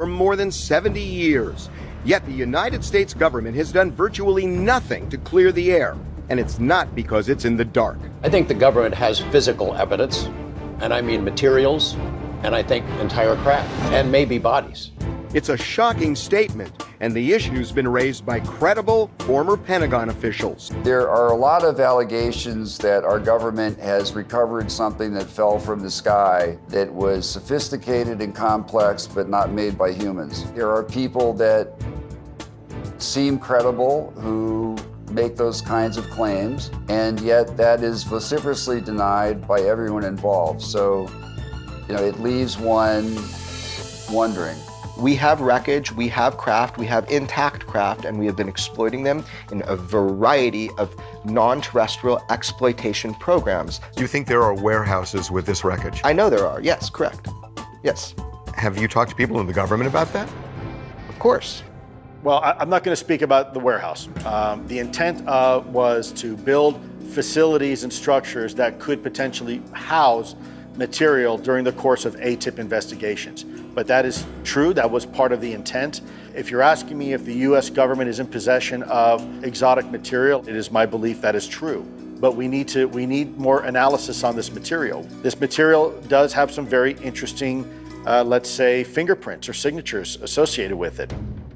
for more than 70 years. Yet the United States government has done virtually nothing to clear the air. And it's not because it's in the dark. I think the government has physical evidence, and I mean materials, and I think entire craft, and maybe bodies. It's a shocking statement, and the issue's been raised by credible former Pentagon officials. There are a lot of allegations that our government has recovered something that fell from the sky that was sophisticated and complex, but not made by humans. There are people that seem credible who make those kinds of claims, and yet that is vociferously denied by everyone involved. So, it leaves one wondering. We have wreckage, we have craft, we have intact craft, and we have been exploiting them in a variety of non-terrestrial exploitation programs. Do you think there are warehouses with this wreckage? I know there are, yes, correct. Yes. Have you talked to people in the government about that? Of course. Well, I'm not going to speak about the warehouse. The intent was to build facilities and structures that could potentially house material during the course of ATIP investigations. But that is true, that was part of the intent. If you're asking me if the US government is in possession of exotic material, it is my belief that is true. But we need more analysis on this material. This material does have some very interesting, let's say, fingerprints or signatures associated with it.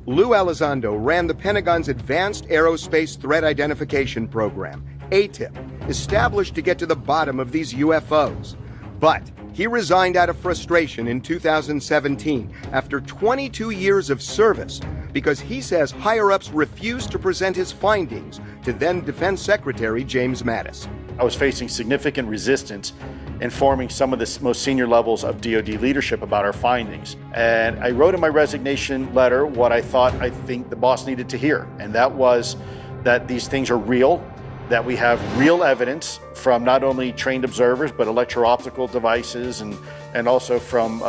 Lou Elizondo ran the Pentagon's Advanced Aerospace Threat Identification Program, ATIP, established to get to the bottom of these UFOs. But he resigned out of frustration in 2017 after 22 years of service because he says higher-ups refused to present his findings to then Defense Secretary James Mattis. I was facing significant resistance informing some of the most senior levels of DoD leadership about our findings. And I wrote in my resignation letter what I think the boss needed to hear. And that was that these things are real, that we have real evidence from not only trained observers, but electro-optical devices and also from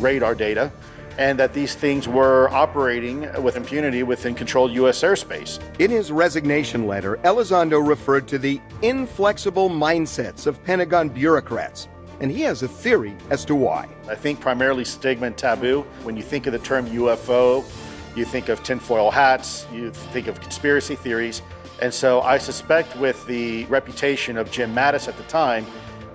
radar data, and that these things were operating with impunity within controlled U.S. airspace. In his resignation letter, Elizondo referred to the inflexible mindsets of Pentagon bureaucrats, and he has a theory as to why. I think primarily stigma and taboo. When you think of the term UFO, you think of tinfoil hats, you think of conspiracy theories. And so I suspect with the reputation of Jim Mattis at the time,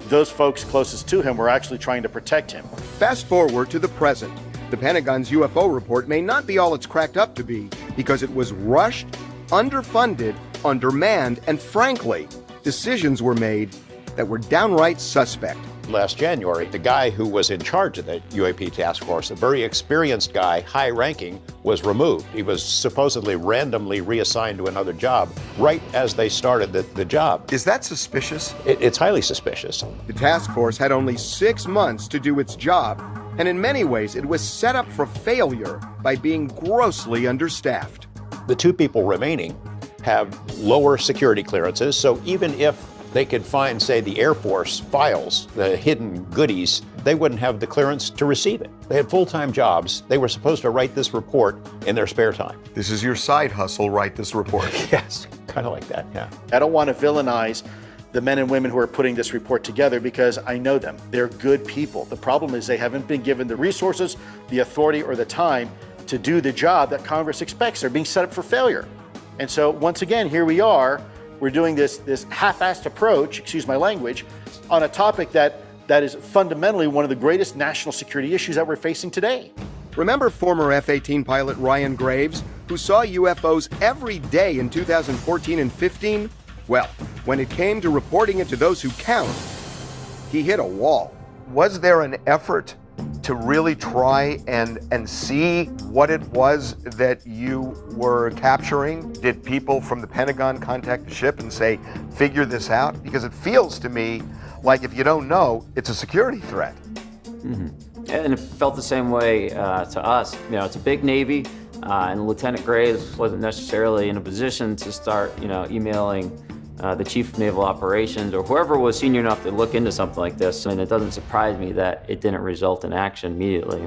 those folks closest to him were actually trying to protect him. Fast forward to the present. The Pentagon's UFO report may not be all it's cracked up to be because it was rushed, underfunded, undermanned, and frankly, decisions were made that were downright suspect. Last January, the guy who was in charge of the UAP task force, a very experienced guy, high-ranking, was removed. He was supposedly randomly reassigned to another job right as they started the job. Is that suspicious? It's highly suspicious. The task force had only 6 months to do its job, and in many ways it was set up for failure by being grossly understaffed. The 2 people remaining have lower security clearances, so even if they could find, say, the Air Force files, the hidden goodies, they wouldn't have the clearance to receive it. They had full-time jobs. They were supposed to write this report in their spare time. This is your side hustle, write this report. Yes, kind of like that, yeah. I don't want to villainize the men and women who are putting this report together because I know them. They're good people. The problem is they haven't been given the resources, the authority, or the time to do the job that Congress expects. They're being set up for failure. And so once again, here we are. We're doing this half-assed approach, excuse my language, on a topic that is fundamentally one of the greatest national security issues that we're facing today. Remember former F-18 pilot Ryan Graves, who saw UFOs every day in 2014 and 15? Well, when it came to reporting it to those who count, he hit a wall. Was there an effort to really try and see what it was that you were capturing? Did people from the Pentagon contact the ship and say, figure this out? Because it feels to me like if you don't know, it's a security threat. Mm-hmm. And it felt the same way to us. It's a big Navy, and Lieutenant Graves wasn't necessarily in a position to start, emailing the Chief of Naval Operations or whoever was senior enough to look into something like this. And it doesn't surprise me that it didn't result in action immediately.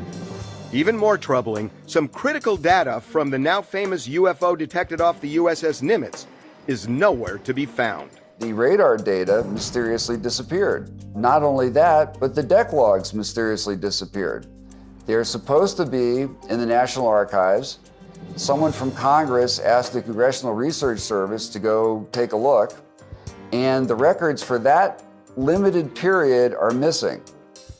Even more troubling, some critical data from the now famous UFO detected off the USS Nimitz is nowhere to be found. The radar data mysteriously disappeared. Not only that, but the deck logs mysteriously disappeared. They're supposed to be in the National Archives. Someone from Congress asked the Congressional Research Service to go take a look, and the records for that limited period are missing.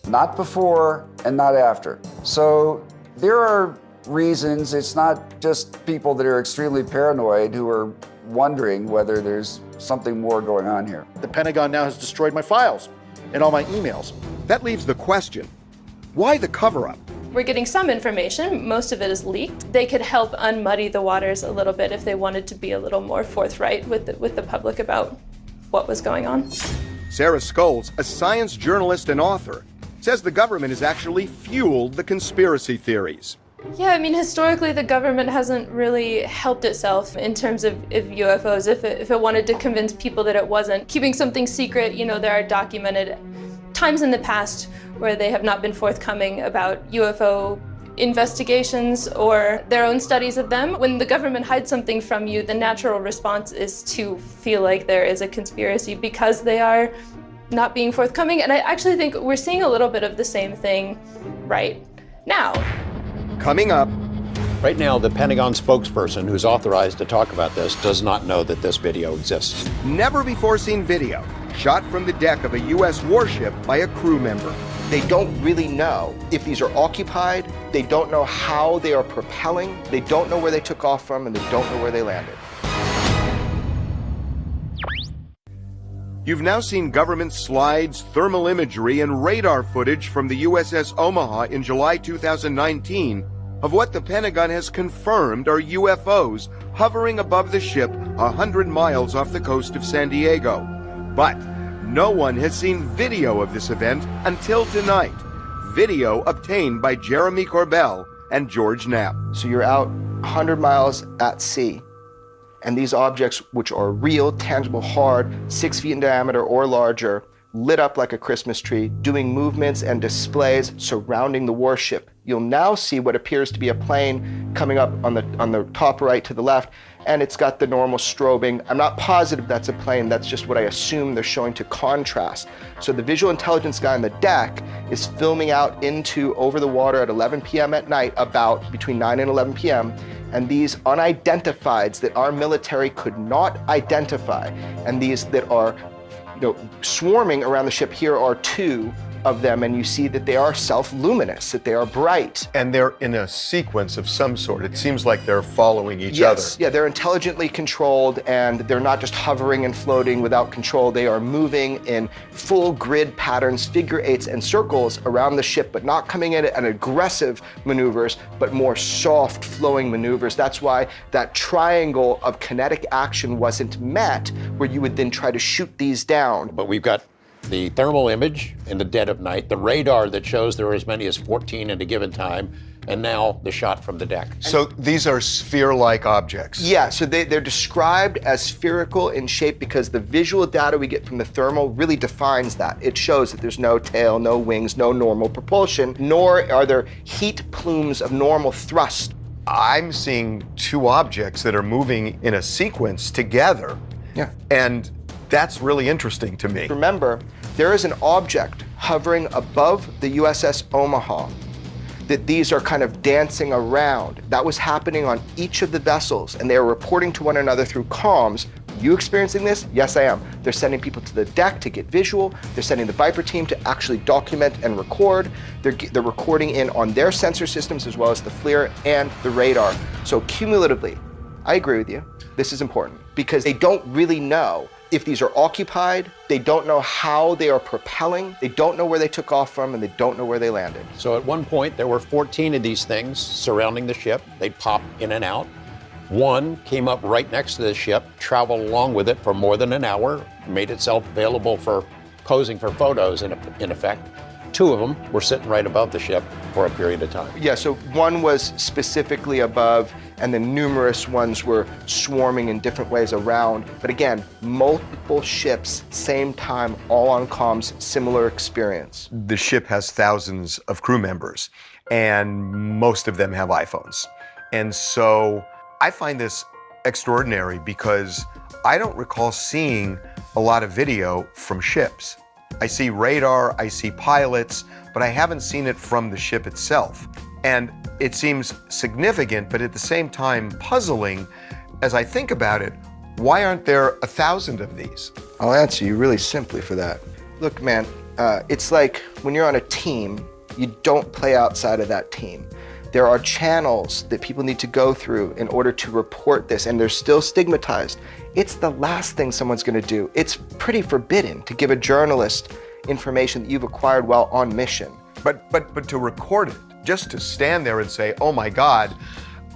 Not before and not after. So there are reasons. It's not just people that are extremely paranoid who are wondering whether there's something more going on here. The Pentagon now has destroyed my files and all my emails. That leaves the question, why the cover-up? We're getting some information, most of it is leaked. They could help unmuddy the waters a little bit if they wanted to be a little more forthright with the public about what was going on. Sarah Scholes, a science journalist and author, says the government has actually fueled the conspiracy theories. Yeah, I mean, historically, the government hasn't really helped itself in terms of UFOs. If it wanted to convince people that it wasn't keeping something secret, you know, there are documented times in the past where they have not been forthcoming about UFO investigations or their own studies of them. When the government hides something from you, the natural response is to feel like there is a conspiracy because they are not being forthcoming. And I actually think we're seeing a little bit of the same thing right now. Coming up, Right now, the Pentagon spokesperson who's authorized to talk about this does not know that this video exists. never before seen video shot from the deck of a U.S. warship by a crew member. They don't really know if these are occupied, they don't know how they are propelling, they don't know where they took off from, and they don't know where they landed. You've now seen government slides, thermal imagery, and radar footage from the USS Omaha in July 2019 of what the Pentagon has confirmed are UFOs hovering above the ship 100 miles off the coast of San Diego. But no one has seen video of this event until tonight. Video obtained by Jeremy Corbell and George Knapp. So you're out 100 miles at sea, and these objects, which are real, tangible, hard, 6 feet in diameter or larger, lit up like a Christmas tree, doing movements and displays surrounding the warship. You'll now see what appears to be a plane coming up on the top right to the left, and it's got the normal strobing. I'm not positive that's a plane, that's just what I assume they're showing to contrast. So the visual intelligence guy on the deck is filming out into over the water at 11 p.m. at night, about between 9 and 11 p.m., and these unidentifieds that our military could not identify, and these that are swarming around the ship, here are two of them, and you see that they are self-luminous, that they are bright. And they're in a sequence of some sort. It seems like they're following each Yes, other. yeah, they're intelligently controlled, and they're not just hovering and floating without control. They are moving in full grid patterns, figure eights and circles around the ship, but not coming in at aggressive maneuvers, but more soft flowing maneuvers. That's why that triangle of kinetic action wasn't met, where you would then try to shoot these down. But we've got the thermal image in the dead of night, the radar that shows there are as many as 14 at a given time, and now the shot from the deck. So these are sphere-like objects. Yeah, so they're described as spherical in shape because the visual data we get from the thermal really defines that. It shows that there's no tail, no wings, no normal propulsion, nor are there heat plumes of normal thrust. I'm seeing two objects that are moving in a sequence together. Yeah. And that's really interesting to me. Remember, there is an object hovering above the USS Omaha that these are kind of dancing around. That was happening on each of the vessels, and they are reporting to one another through comms. You experiencing this? Yes, I am. They're sending people to the deck to get visual. They're sending the Viper team to actually document and record. They're recording in on their sensor systems as well as the FLIR and the radar. So cumulatively, I agree with you. This is important because they don't really know if these are occupied, they don't know how they are propelling, they don't know where they took off from, and they don't know where they landed. So at one point, there were 14 of these things surrounding the ship. They'd pop in and out. One came up right next to the ship, traveled along with it for more than an hour, made itself available for posing for photos in effect. Two of them were sitting right above the ship for a period of time. Yeah, so one was specifically above, and then numerous ones were swarming in different ways around. But again, multiple ships, same time, all on comms, similar experience. The ship has thousands of crew members, and most of them have iPhones. And so I find this extraordinary because I don't recall seeing a lot of video from ships. I see radar, I see pilots, but I haven't seen it from the ship itself. And it seems significant, but at the same time puzzling as I think about it. Why aren't there 1,000 of these? I'll answer you really simply for that. Look, man, it's like when you're on a team, you don't play outside of that team. There are channels that people need to go through in order to report this, and they're still stigmatized. It's the last thing someone's gonna do. It's pretty forbidden to give a journalist information that you've acquired while on mission. But to record it, just to stand there and say, oh my God,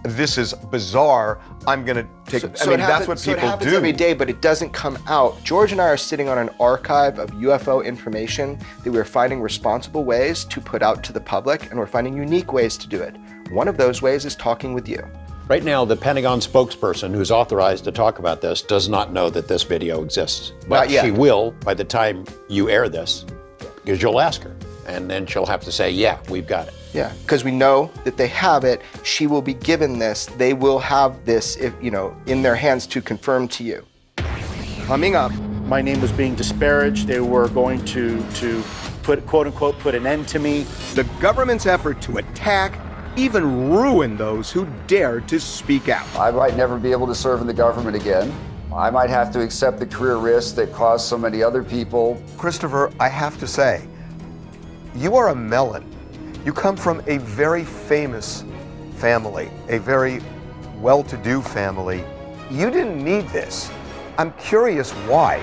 this is bizarre, I'm gonna take, that's what people it happens do. Every day, but it doesn't come out. George and I are sitting on an archive of UFO information that we're finding responsible ways to put out to the public, and we're finding unique ways to do it. One of those ways is talking with you. Right now, the Pentagon spokesperson who's authorized to talk about this does not know that this video exists. But Not yet. she will by the time you air this, because you'll ask her. And then she'll have to say, yeah, we've got it. Yeah, because we know that they have it. She will be given this. They will have this, if, in their hands to confirm to you. Coming up, My name was being disparaged. They were going to put, quote unquote, put an end to me. the government's effort to attack, even ruin those who dared to speak out. I might never be able to serve in the government again. I might have to accept the career risks that caused so many other people. Christopher, I have to say, you are a melon. You come from a very famous family, a very well-to-do family. You didn't need this. I'm curious why.